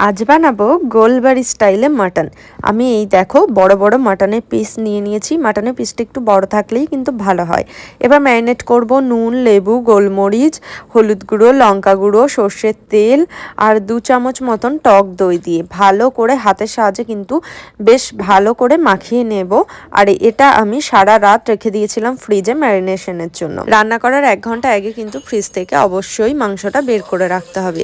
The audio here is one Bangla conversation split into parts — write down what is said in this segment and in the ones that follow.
আজ বানাবো গোলবাড়ি স্টাইলে মাটন। আমি এই দেখো বড় বড় মাটনের পিস নিয়ে নিয়েছি। মাটনের পিসটা একটু বড় থাকলেই কিন্তু ভালো হয়। এবার ম্যারিনেট করব নুন, লেবু, গোলমরিচ, হলুদ গুঁড়ো, লঙ্কা গুঁড়ো, সর্ষের তেল আর 2 চামচ মতন টক দই দিয়ে ভালো করে হাতের সাহায্যে কিন্তু বেশ ভালো করে মাখিয়ে নেব। আর এটা আমি সারা রাত রেখে দিয়েছিলাম ফ্রিজে ম্যারিনেশনের জন্য। রান্না করার 1 ঘন্টা আগে কিন্তু ফ্রিজ থেকে অবশ্যই মাংসটা বের করে রাখতে হবে।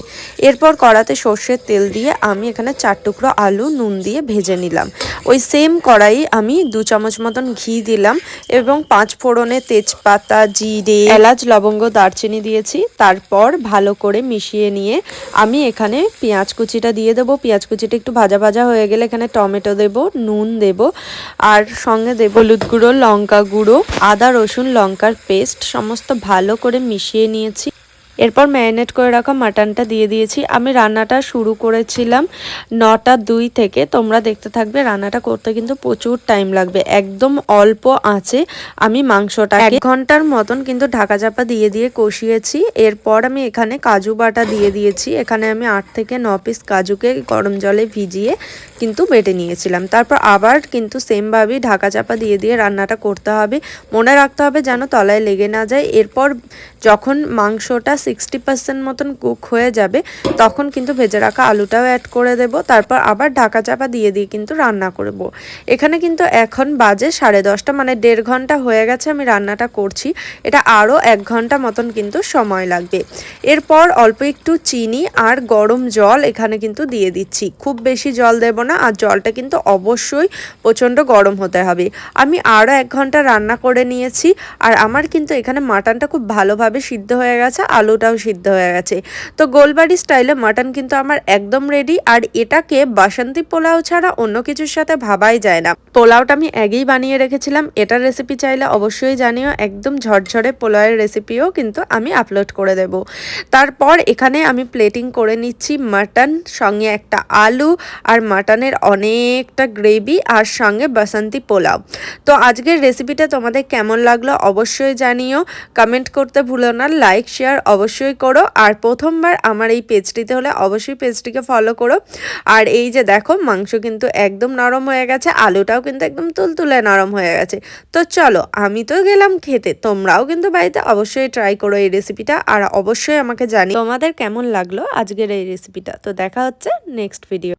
এরপর কড়াতে সর্ষের তেল দিয়ে আমি এখানে 4 টুকরো আলু নুন দিয়ে ভেজে নিলাম। ওই সেম কড়াই আমি 2 চামচ মতন ঘি দিলাম এবং 5 ফোড়নে তেজপাতা, জিরে, এলাচ, লবঙ্গ, দারচিনি দিয়েছি। তারপর ভালো করে মিশিয়ে নিয়ে আমি এখানে পেঁয়াজ কুচিটা দিয়ে দেবো। পেঁয়াজ কুচিটা একটু ভাজা ভাজা হয়ে গেলে এখানে টমেটো দেব, নুন দেব আর সঙ্গে দেব হলুদ গুঁড়ো, লঙ্কা গুঁড়ো, আদা রসুন লঙ্কার পেস্ট সমস্ত ভালো করে মিশিয়ে নিয়েছি। এরপর ম্যারিনেট করে রাখা মাটনটা দিয়ে দিয়েছি। আমি রান্নাটা শুরু করেছিলাম 9টা 2 থেকে। তোমরা দেখতে থাকবে, রান্নাটা করতে কিন্তু প্রচুর টাইম লাগবে। একদম অল্প আঁচে আমি মাংসটা 1 ঘন্টার মতন কিন্তু ঢাকা চাপা দিয়ে দিয়ে কষিয়েছি। এরপর আমি এখানে কাজু বাটা দিয়ে দিয়েছি। এখানে আমি 8 থেকে 9 পিস কাজুকে গরম জলে ভিজিয়ে কিন্তু বেটে নিয়েছিলাম। তারপর আবার কিন্তু সেমভাবেই ঢাকা চাপা দিয়ে দিয়ে রান্নাটা করতে হবে। মনে রাখতে হবে যেন তলায় লেগে না যায়। এরপর যখন মাংসটা 60% মতন কুক হয়ে যাবে তখন কিন্তু ভেজে রাখা আলুটাও অ্যাড করে দেব। তারপর আবার ঢাকা চাপা দিয়ে দিয়ে কিন্তু রান্না করব। এখানে কিন্তু এখন বাজে 10:30, মানে 1.5 ঘন্টা হয়ে গেছে আমি রান্নাটা করছি। এটা আরও 1 ঘন্টা মতন কিন্তু সময় লাগবে। এরপর অল্প একটু চিনি আর গরম জল এখানে কিন্তু দিয়ে দিচ্ছি। খুব বেশি জল দেব না, আর জলটা কিন্তু অবশ্যই প্রচণ্ড গরম হতে হবে। আমি আরও 1 ঘন্টা রান্না করে নিয়েছি আর আমার কিন্তু এখানে মাটনটা খুব ভালোভাবে সিদ্ধ হয়ে গেছে, আলুটাও সিদ্ধ হয়ে গেছে। তো গোলবাড়ি স্টাইলে মাটন কিন্তু আমার একদম রেডি। আর এটাকে বাসন্তী পোলাও ছাড়া অন্য কিছুর সাথে ভাবাই যায় না। পোলাওটা আমি আগেই বানিয়ে রেখেছিলাম, এটার রেসিপি চাইলে অবশ্যই জানিও। একদম ঝরঝরে পোলাওয়ের রেসিপিও কিন্তু আমি আপলোড করে দেব। তারপর এখানে আমি প্লেটিং করে নিচ্ছি মাটন, সঙ্গে একটা আলু আর মাটনের অনেকটা গ্রেভি আর সঙ্গে বাসন্তী পোলাও। তো আজকের রেসিপিটা তোমাদের কেমন লাগলো অবশ্যই জানিও, কমেন্ট করতে ভুলো না, লাইক শেয়ার অবশ্যই করো। আর প্রথমবার আমার এই পেজটিতে হলে অবশ্যই পেজটিকে ফলো করো। আর এই যে দেখো মাংস কিন্তু একদম নরম হয়ে গেছে, আলুটাও কিন্তু একদম তুলতুলে নরম হয়ে গেছে। তো চলো, আমি তো গেলাম খেতে, তোমরাও কিন্তু বাড়িতে অবশ্যই ট্রাই করো এই রেসিপিটা। আর অবশ্যই আমাকে জানি তোমাদের কেমন লাগলো আজকের এই রেসিপিটা। তো দেখা হচ্ছে নেক্সট ভিডিও।